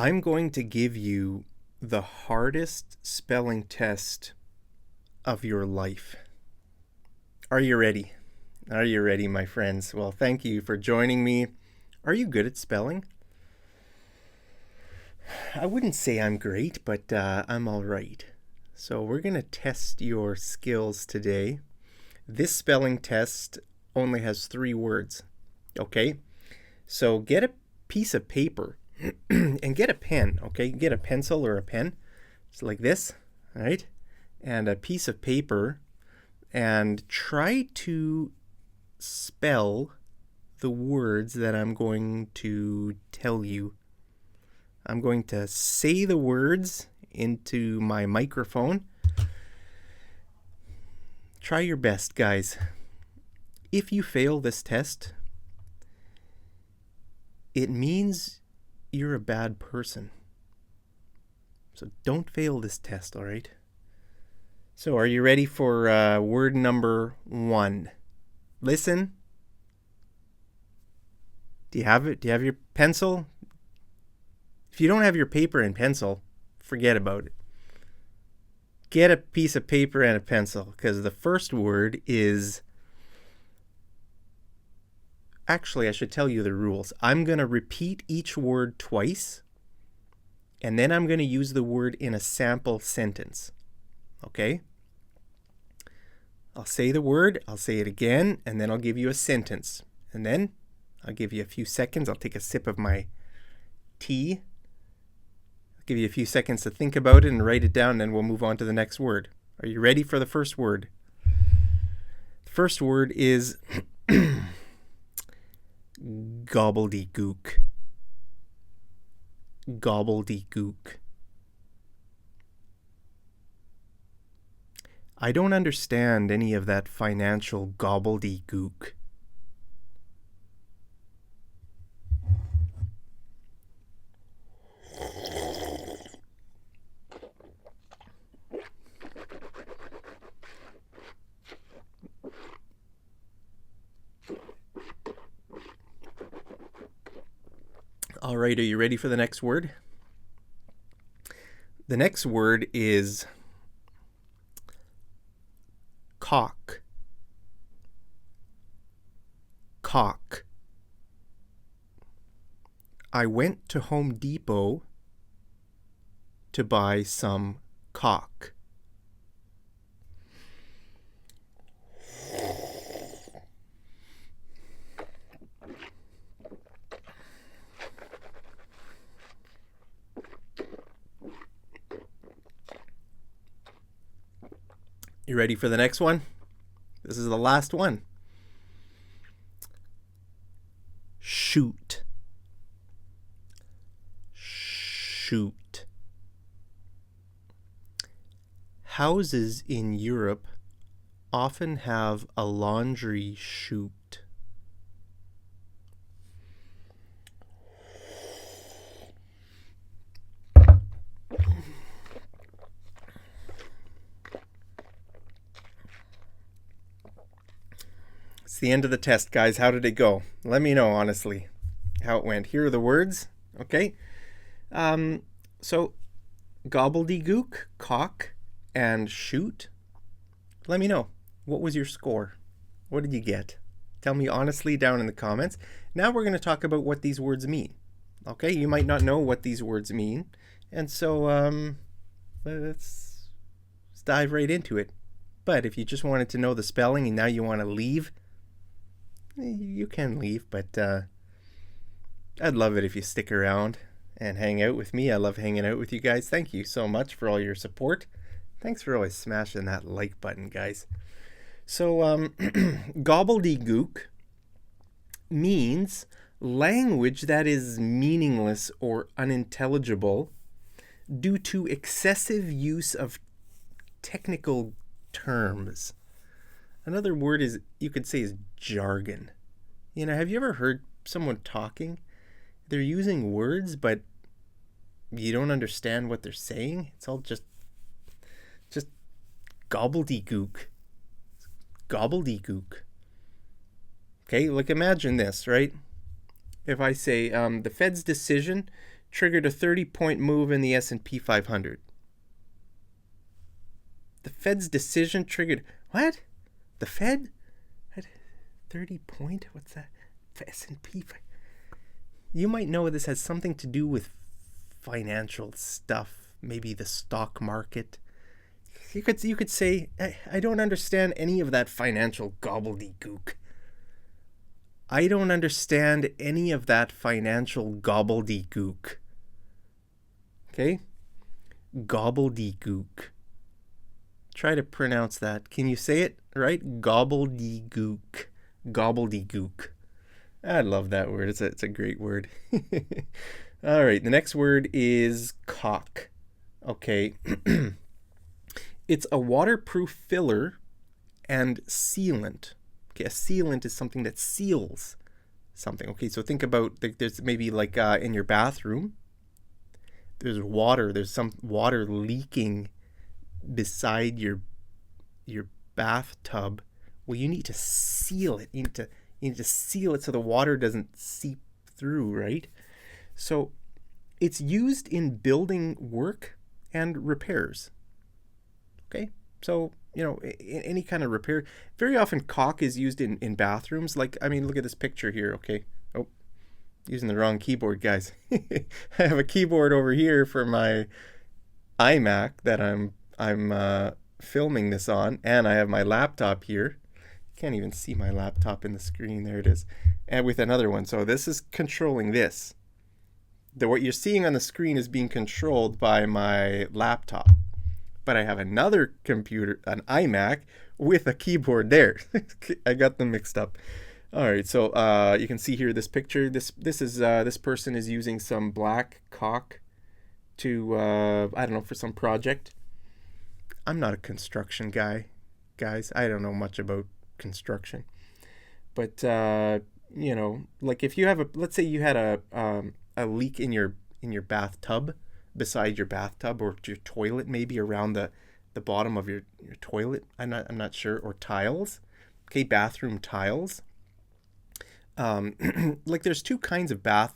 I'm going to give you the hardest spelling test of your life. Are you ready? Are you ready, my friends? Well, thank you for joining me. Are you good at spelling? I wouldn't say I'm great, but I'm all right. So we're going to test your skills today. This spelling test only has 3 words, okay? So get a piece of paper and get a pen, okay? Get a pencil or a pen, just like this, all right? And a piece of paper, and try to spell the words that I'm going to tell you. I'm going to say the words into my microphone. Try your best, guys. If you fail this test, it means you're a bad person. So don't fail this test, all right? So are you ready for word number 1? Listen. Do you have it? Do you have your pencil? If you don't have your paper and pencil, forget about it. Get a piece of paper and a pencil, because the first word is... Actually, I should tell you the rules. I'm going to repeat each word twice, and then I'm going to use the word in a sample sentence. Okay? I'll say the word, I'll say it again, and then I'll give you a sentence. And then I'll give you a few seconds. I'll take a sip of my tea. I'll give you a few seconds to think about it and write it down, and then we'll move on to the next word. Are you ready for the first word? The first word is gobbledegook. Gobbledegook. I don't understand any of that financial gobbledegook. All right, are you ready for the next word? The next word is caulk. Caulk. I went to Home Depot to buy some caulk. You ready for the next one? This is the last one. Chute. Chute. Houses in Europe often have a laundry chute. It's the end of the test, guys. How did it go? Let me know, honestly, how it went. Here are the words, okay? So, gobbledegook, caulk, and chute. Let me know. What was your score? What did you get? Tell me honestly down in the comments. Now we're going to talk about what these words mean. Okay? You might not know what these words mean. And so, let's dive right into it. But if you just wanted to know the spelling and now you want to leave, you can leave, but I'd love it if you stick around and hang out with me. I love hanging out with you guys. Thank you so much for all your support. Thanks for always smashing that like button, guys. So, gobbledegook means language that is meaningless or unintelligible due to excessive use of technical terms. Another word is, you could say, is jargon. You know, have you ever heard someone talking? They're using words, but you don't understand what they're saying. It's all just gobbledegook. Gobbledegook. Okay, like imagine this, right? If I say the Fed's decision triggered a 30-point move in the S&P 500. The Fed's decision triggered... What? The Fed? 30-point? What's that? S&P... You might know this has something to do with financial stuff. Maybe the stock market. You could say, I don't understand any of that financial gobbledegook. I don't understand any of that financial gobbledegook. Okay? Gobbledegook. Try to pronounce that. Can you say it right? Gobbledegook. Gobbledegook. I love that word. It's a great word. All right. The next word is caulk. Okay. It's a waterproof filler and sealant. Okay. A sealant is something that seals something. Okay. So think about, there's maybe like in your bathroom, there's water. There's some water leaking beside your bathtub. Well, you need to seal it. You need to seal it so the water doesn't seep through, right? So it's used in building work and repairs. Okay? So, in any kind of repair. Very often caulk is used in bathrooms. Like, I mean, look at this picture here, okay? Oh, using the wrong keyboard, guys. I have a keyboard over here for my iMac that I'm filming this on, and I have my laptop here. Can't even see my laptop in the screen. There it is. And with another one. So this is controlling this. What you're seeing on the screen is being controlled by my laptop. But I have another computer, an iMac, with a keyboard there. I got them mixed up. All right, so you can see here this picture. This person is using some black caulk to I don't know, for some project. I'm not a construction guy, guys. I don't know much about construction, but like if you have let's say you had a leak in your bathtub, beside your bathtub, or your toilet, maybe around the bottom of your toilet. I'm not sure, or tiles. Okay, bathroom tiles. Like there's two kinds of bathrooms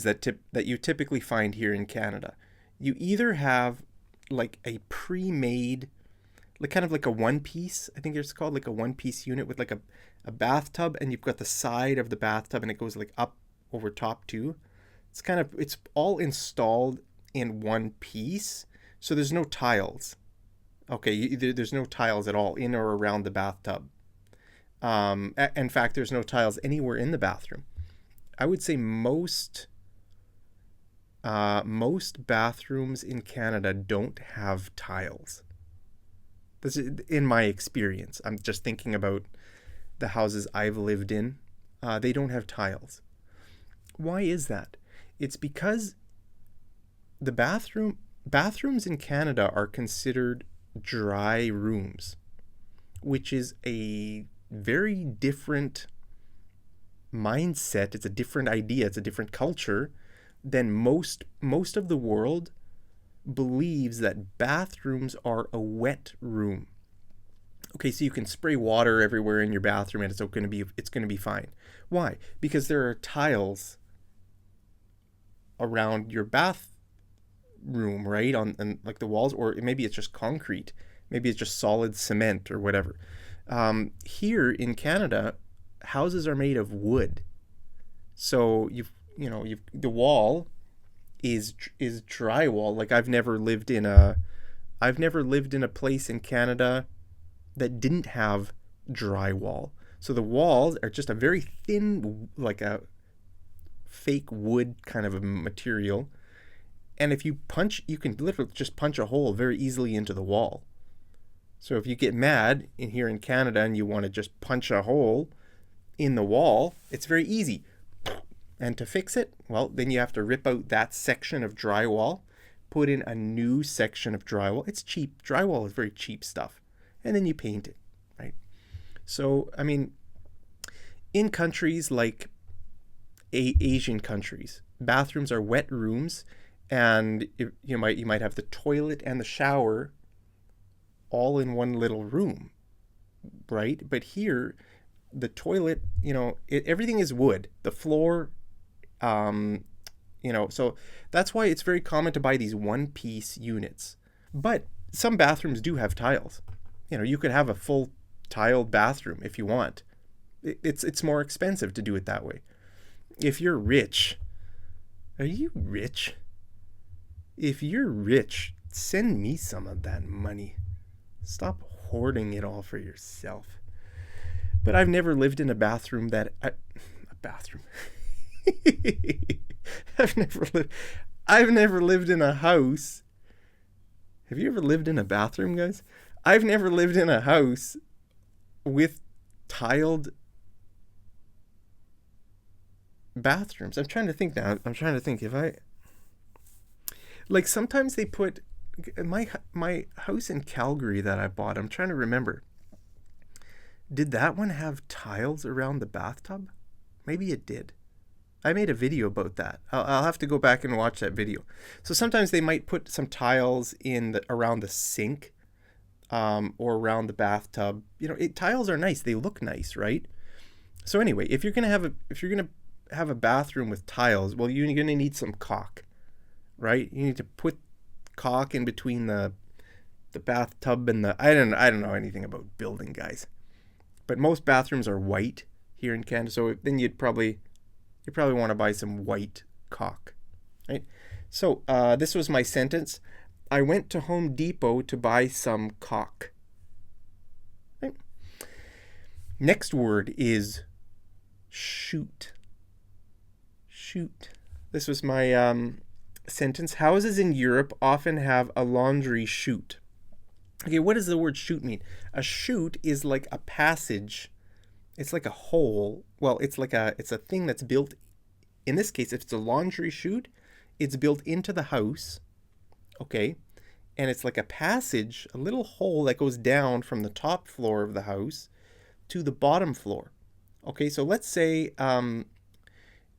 that you typically find here in Canada. You either have like a pre-made, like kind of like a one-piece, I think it's called, like a one-piece unit with like a bathtub, and you've got the side of the bathtub and it goes like up over top too. It's all installed in one piece, so there's no tiles. Okay, there's no tiles at all in or around the bathtub. In fact, there's no tiles anywhere in the bathroom. I would say most bathrooms in Canada don't have tiles. This is in my experience. I'm just thinking about the houses I've lived in. They don't have tiles. Why is that? It's because the bathrooms in Canada are considered dry rooms, which is a very different mindset. It's a different idea. It's a different culture than most of the world believes that bathrooms are a wet room. Okay, so you can spray water everywhere in your bathroom and it's going to be fine. Why? Because there are tiles around your bathroom, right? On like the walls, or maybe it's just concrete. Maybe it's just solid cement or whatever. Here in Canada, houses are made of wood. So the wall is drywall. Like I've never lived in a place in Canada that didn't have drywall. So the walls are just a very thin, like a fake wood kind of a material. And if you can literally just punch a hole very easily into the wall. So if you get mad here in Canada and you want to just punch a hole in the wall, it's very easy. And to fix it, well, then you have to rip out that section of drywall, put in a new section of drywall. It's cheap. Drywall is very cheap stuff. And then you paint it, right? So, I mean, in countries like Asian countries, bathrooms are wet rooms, and you might have the toilet and the shower all in one little room, right? But here, the toilet, everything is wood. The floor, So that's why it's very common to buy these one-piece units. But some bathrooms do have tiles. You could have a full tiled bathroom if you want. It's more expensive to do it that way. If you're rich, are you rich? If you're rich, send me some of that money. Stop hoarding it all for yourself. But I've never lived in a bathroom a bathroom. I've never lived in a house. Have you ever lived in a bathroom, guys? I've never lived in a house with tiled bathrooms. I'm trying to think now. If I sometimes they put my house in Calgary that I bought. I'm trying to remember. Did that one have tiles around the bathtub? Maybe it did. I made a video about that. I'll have to go back and watch that video. So sometimes they might put some tiles around the sink, or around the bathtub. Tiles are nice. They look nice, right? So anyway, if you're gonna have a bathroom with tiles, well, you're gonna need some caulk, right? You need to put caulk in between the bathtub and I don't know anything about building, guys. But most bathrooms are white here in Canada, so then you probably want to buy some white caulk, right? So this was my sentence. I went to Home Depot to buy some caulk. Right? Next word is chute. Chute. This was my sentence. Houses in Europe often have a laundry chute. Okay, what does the word chute mean? A chute is like a passage. It's like a hole. Well, it's a thing that's built. In this case, if it's a laundry chute, it's built into the house. Okay, and it's like a passage, a little hole that goes down from the top floor of the house to the bottom floor. Okay, so let's say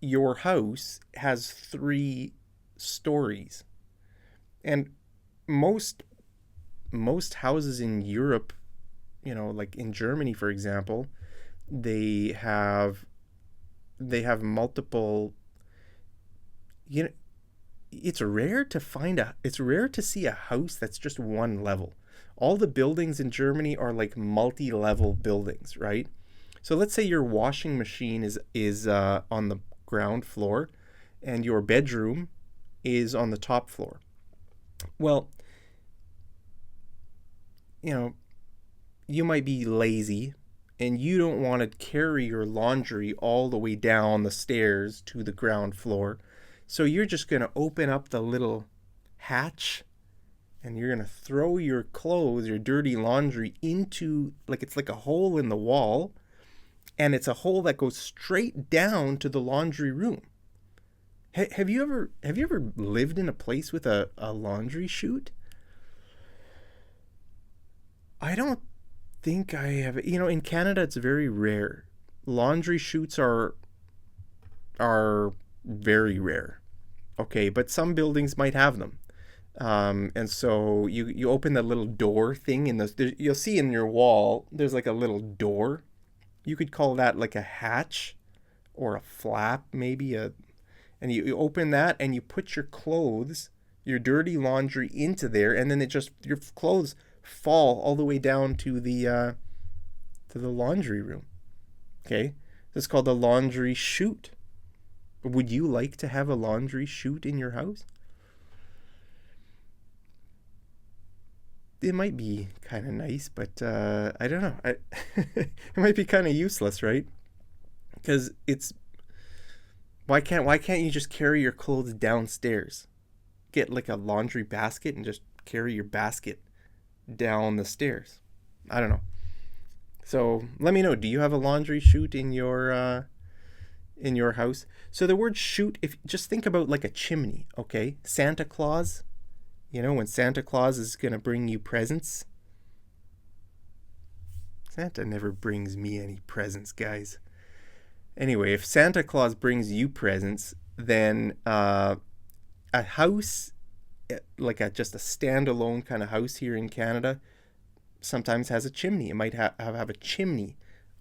your house has 3 stories, and most houses in Europe, like in Germany, for example, they have multiple. It's rare to see a house that's just one level. All the buildings in Germany are like multi-level buildings, right? So let's say your washing machine is on the ground floor, and your bedroom is on the top floor. Well, you might be lazy and you don't want to carry your laundry all the way down the stairs to the ground floor. So you're just going to open up the little hatch and you're going to throw your clothes, your dirty laundry into, it's like a hole in the wall, and it's a hole that goes straight down to the laundry room. Have you ever lived in a place with a laundry chute? I don't think I have. In Canada, it's very rare. Laundry chutes are very rare. Okay, but some buildings might have them. And so you open that little door thing you'll see in your wall, there's like a little door. You could call that like a hatch or a flap, maybe and you open that and you put your clothes, your dirty laundry into there, and then your clothes fall all the way down to the laundry room. Okay, this is called a laundry chute. Would you like to have a laundry chute in your house? It might be kind of nice, but I don't know. It might be kind of useless, right? Because why can't you just carry your clothes downstairs? Get like a laundry basket and just carry your basket down the stairs. I don't know. So let me know. Do you have a laundry chute in your house? So the word chute, if just think about like a chimney, okay? Santa Claus, when Santa Claus is gonna bring you presents. Santa never brings me any presents, guys. Anyway, if Santa Claus brings you presents, then a house, just a standalone kind of house here in Canada, sometimes has a chimney. It might have a chimney,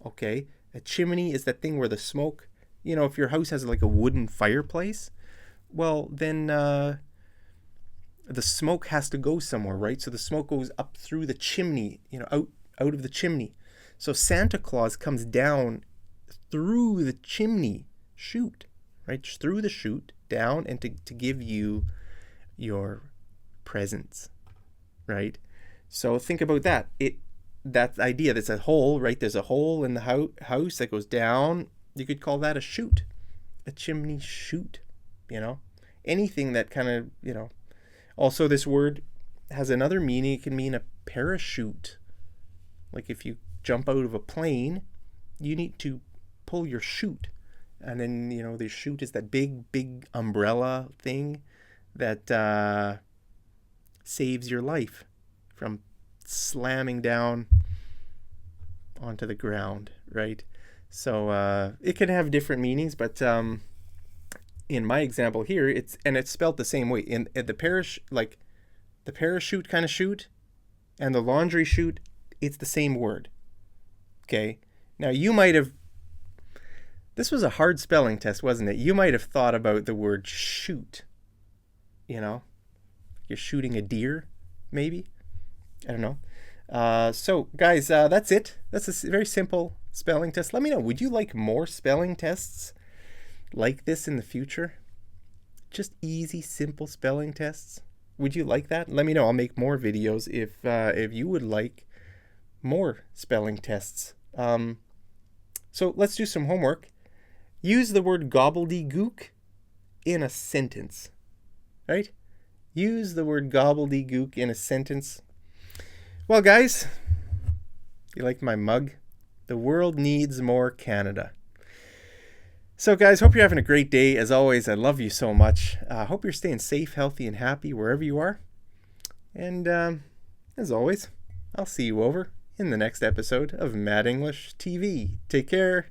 okay? A chimney is that thing where the smoke, if your house has like a wooden fireplace, well, then the smoke has to go somewhere, right? So the smoke goes up through the chimney, out of the chimney. So Santa Claus comes down through the chimney chute, right? Through the chute down, and to give you your presents, right? So think about that. That idea. There's a hole, right? There's a hole in the house that goes down. You could call that a chute, a chimney chute. Anything that kind of Also, this word has another meaning. It can mean a parachute. Like if you jump out of a plane, you need to pull your chute. And then, the chute is that big umbrella thing that saves your life from slamming down onto the ground, right? So it can have different meanings, but in my example here, it's spelled the same way. In the parachute kind of chute and the laundry chute, it's the same word. Okay. Now this was a hard spelling test, wasn't it? You might have thought about the word shoot. You're shooting a deer, maybe. I don't know. So guys, that's it. That's a very simple spelling test. Let me know. Would you like more spelling tests like this in the future? Just easy, simple spelling tests. Would you like that? Let me know. I'll make more videos if you would like more spelling tests. So let's do some homework. Use the word gobbledegook in a sentence. Right? Use the word gobbledegook in a sentence. Well, guys, you like my mug? The world needs more Canada. So, guys, hope you're having a great day. As always, I love you so much. Hope you're staying safe, healthy, and happy wherever you are. And as always, I'll see you over in the next episode of Mad English TV. Take care.